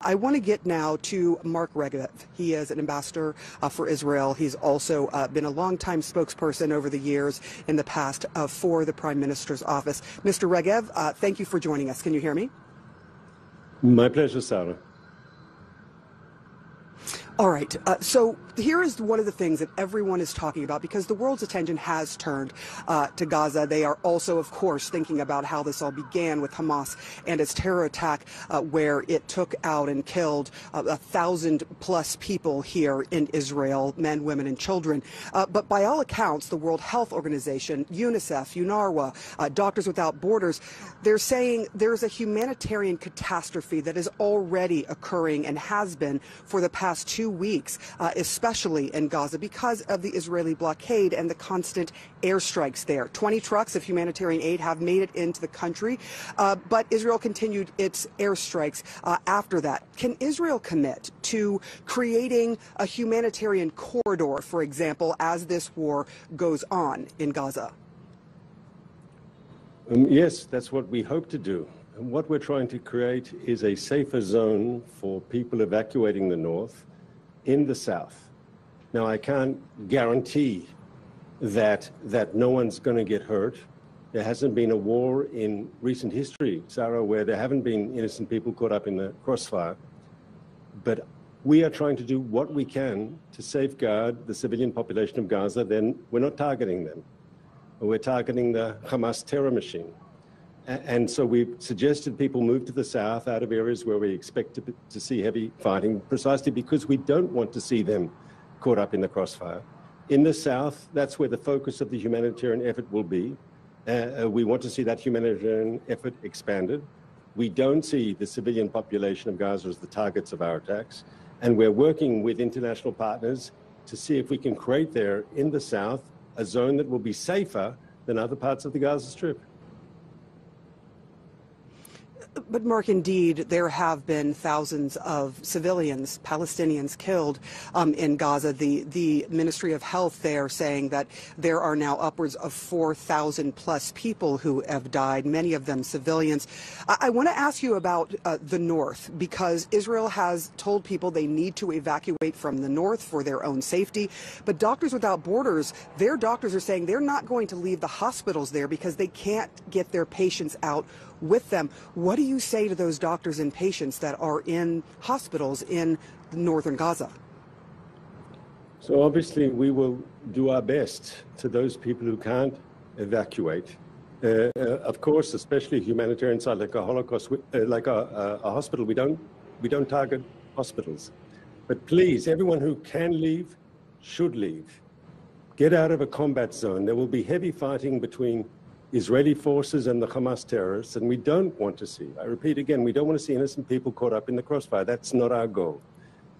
I want to get now to Mark Regev. He is an ambassador for Israel. He's also been a longtime spokesperson over the years in the past for the Prime Minister's office. Mr. Regev, thank you for joining us. Can you hear me? My pleasure, Sarah. All right. So here is one of the things that everyone is talking about, because the world's attention has turned to Gaza. They are also, of course, thinking about how this all began with Hamas and its terror attack, where it took out and killed 1,000+ people here in Israel, men, women, and children. But by all accounts, the World Health Organization, UNICEF, UNRWA, Doctors Without Borders, they're saying there's a humanitarian catastrophe that is already occurring and has been for the past 2 weeks, especially in Gaza, because of the Israeli blockade and the constant airstrikes there. 20 trucks of humanitarian aid have made it into the country, but Israel continued its airstrikes after that. Can Israel commit to creating a humanitarian corridor, for example, as this war goes on in Gaza? Yes, that's what we hope to do. And what we're trying to create is a safer zone for people evacuating the north in the south. Now, I can't guarantee that no one's going to get hurt. There hasn't been a war in recent history, Sarah, where there haven't been innocent people caught up in the crossfire. But we are trying to do what we can to safeguard the civilian population of Gaza. Then we're not targeting them. We're targeting the Hamas terror machine. And so we've suggested people move to the south, out of areas where we expect to see heavy fighting, precisely because we don't want to see them caught up in the crossfire. In the south, that's where the focus of the humanitarian effort will be. We want to see that humanitarian effort expanded. We don't see the civilian population of Gaza as the targets of our attacks. And we're working with international partners to see if we can create there in the south a zone that will be safer than other parts of the Gaza Strip. But, Mark, indeed, there have been thousands of civilians, Palestinians, killed in Gaza. The Ministry of Health there saying that there are now upwards of 4,000+ people who have died, many of them civilians. I want to ask you about the north, because Israel has told people they need to evacuate from the north for their own safety. But Doctors Without Borders, their doctors are saying they're not going to leave the hospitals there because they can't get their patients out with them. What do you say to those doctors and patients that are in hospitals in northern Gaza? So obviously we will do our best to those people who can't evacuate. Of course, especially a humanitarian side like a Holocaust, like a hospital, we don't target hospitals. But please, everyone who can leave should leave. Get out of a combat zone. There will be heavy fighting between Israeli forces and the Hamas terrorists, and we don't want to see, I repeat again, we don't want to see innocent people caught up in the crossfire. That's not our goal.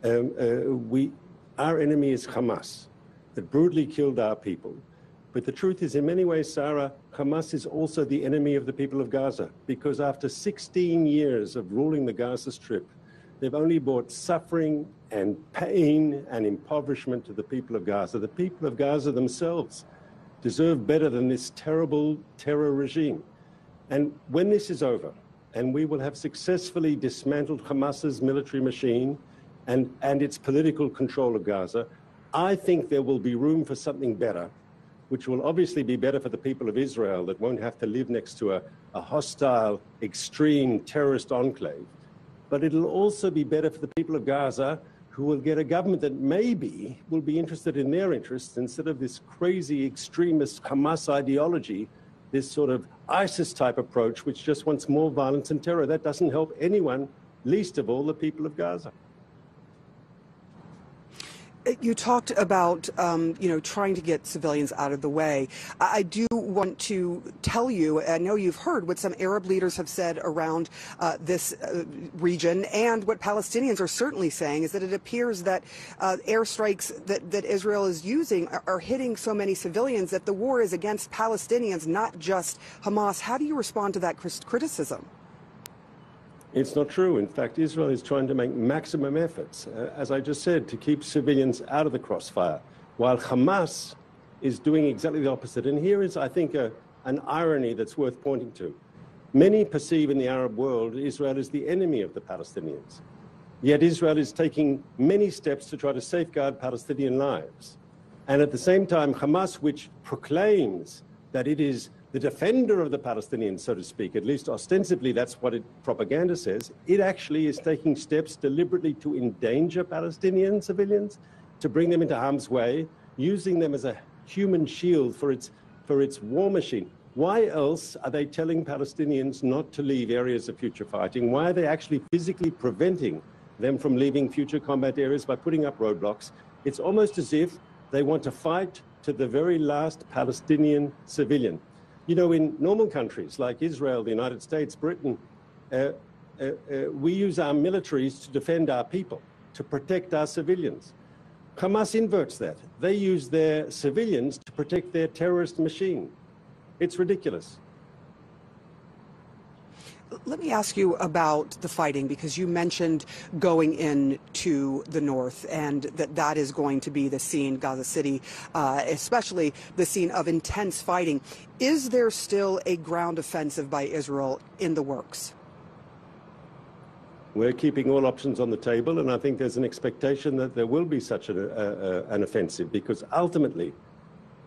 Our enemy is Hamas, that brutally killed our people. But the truth is, in many ways, Sarah, Hamas is also the enemy of the people of Gaza, because after 16 years of ruling the Gaza Strip, they've only brought suffering and pain and impoverishment to the people of Gaza. The people of Gaza themselves deserve better than this terrible terror regime. And when this is over, and we will have successfully dismantled Hamas's military machine and its political control of Gaza, I think there will be room for something better, which will obviously be better for the people of Israel that won't have to live next to a hostile, extreme terrorist enclave. But it'll also be better for the people of Gaza, who will get a government that maybe will be interested in their interests instead of this crazy extremist Hamas ideology, this sort of ISIS-type approach, which just wants more violence and terror. That doesn't help anyone, least of all the people of Gaza. You talked about, trying to get civilians out of the way. I do want to tell you, I know you've heard what some Arab leaders have said around this region, and what Palestinians are certainly saying is that it appears that airstrikes that Israel is using are hitting so many civilians that the war is against Palestinians, not just Hamas. How do you respond to that criticism? It's not true. In fact, Israel is trying to make maximum efforts, as I just said, to keep civilians out of the crossfire, while Hamas is doing exactly the opposite. And here is, I think, an irony that's worth pointing to. Many perceive in the Arab world Israel as the enemy of the Palestinians. Yet Israel is taking many steps to try to safeguard Palestinian lives. And at the same time, Hamas, which proclaims that it is the defender of the Palestinians, so to speak, at least ostensibly that's what propaganda says, it actually is taking steps deliberately to endanger Palestinian civilians, to bring them into harm's way, using them as a human shield for its war machine. Why else are they telling Palestinians not to leave areas of future fighting? Why are they actually physically preventing them from leaving future combat areas by putting up roadblocks? It's almost as if they want to fight to the very last Palestinian civilian. You know, in normal countries like Israel, the United States, Britain, we use our militaries to defend our people, to protect our civilians. Hamas inverts that. They use their civilians to protect their terrorist machine. It's ridiculous. Let me ask you about the fighting, because you mentioned going into the north and that is going to be the scene, Gaza City, especially the scene of intense fighting. Is there still a ground offensive by Israel in the works? We're keeping all options on the table, and I think there's an expectation that there will be such an offensive, because ultimately,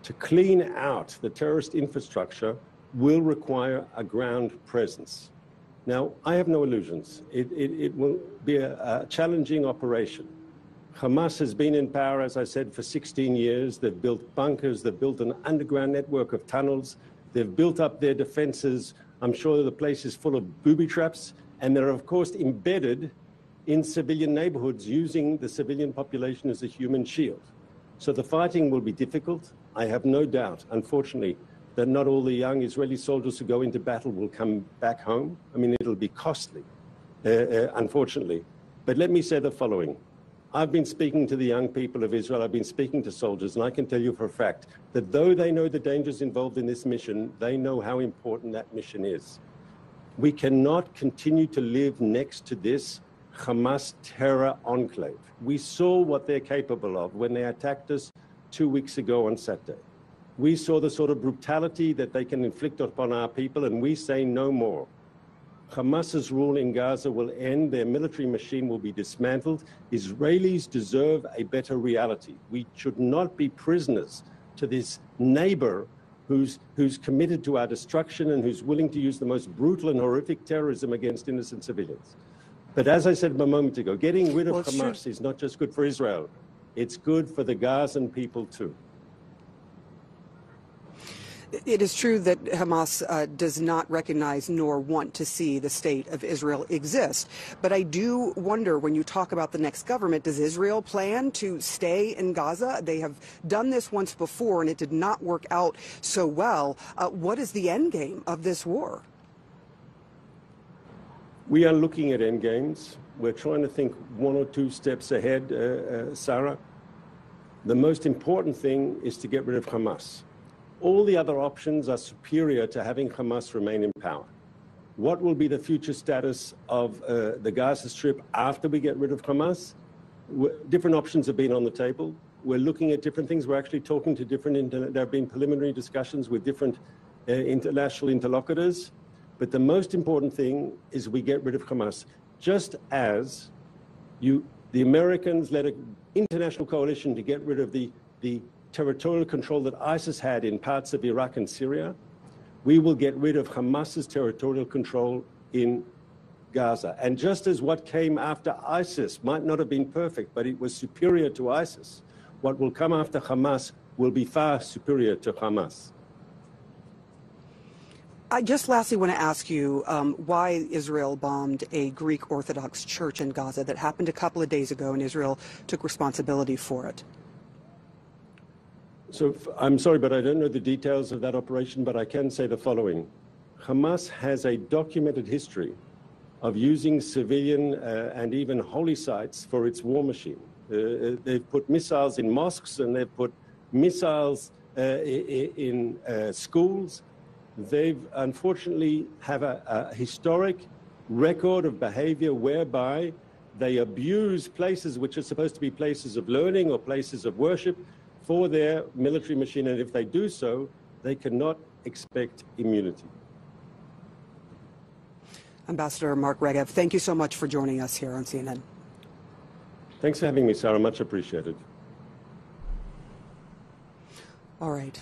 to clean out the terrorist infrastructure will require a ground presence. Now, I have no illusions. It will be a challenging operation. Hamas has been in power, as I said, for 16 years. They've built bunkers. They've built an underground network of tunnels. They've built up their defenses. I'm sure the place is full of booby traps. And they're, of course, embedded in civilian neighborhoods, using the civilian population as a human shield. So the fighting will be difficult. I have no doubt, unfortunately, that not all the young Israeli soldiers who go into battle will come back home. I mean, it'll be costly, unfortunately. But let me say the following. I've been speaking to the young people of Israel. I've been speaking to soldiers, and I can tell you for a fact that though they know the dangers involved in this mission, they know how important that mission is. We cannot continue to live next to this Hamas terror enclave. We saw what they're capable of when they attacked us 2 weeks ago on Saturday. We saw the sort of brutality that they can inflict upon our people, and we say no more. Hamas's rule in Gaza will end. Their military machine will be dismantled. Israelis deserve a better reality. We should not be prisoners to this neighbor who's committed to our destruction and who's willing to use the most brutal and horrific terrorism against innocent civilians. But as I said a moment ago, getting rid of Hamas is not just good for Israel. It's good for the Gazan people too. It is true that Hamas does not recognize nor want to see the state of Israel exist. But I do wonder, when you talk about the next government, does Israel plan to stay in Gaza? They have done this once before, and it did not work out so well. What is the end game of this war? We are looking at end games. We're trying to think 1 or 2 steps ahead, Sarah. The most important thing is to get rid of Hamas. All the other options are superior to having Hamas remain in power. What will be the future status of the Gaza Strip after we get rid of Hamas? Different options have been on the table. We're looking at different things. We're actually talking to there have been preliminary discussions with different international interlocutors. But the most important thing is we get rid of Hamas. Just as the Americans led an international coalition to get rid of the territorial control that ISIS had in parts of Iraq and Syria, we will get rid of Hamas's territorial control in Gaza. And just as what came after ISIS might not have been perfect, but it was superior to ISIS, what will come after Hamas will be far superior to Hamas. I just lastly want to ask you why Israel bombed a Greek Orthodox church in Gaza. That happened a couple of days ago, and Israel took responsibility for it. So I'm sorry, but I don't know the details of that operation, but I can say the following. Hamas has a documented history of using civilian and even holy sites for its war machine. They've put missiles in mosques, and they've put missiles in schools. They've unfortunately have a historic record of behavior whereby they abuse places which are supposed to be places of learning or places of worship for their military machine, and if they do so, they cannot expect immunity. Ambassador Mark Regev, thank you so much for joining us here on CNN. Thanks for having me, Sarah. Much appreciated. All right.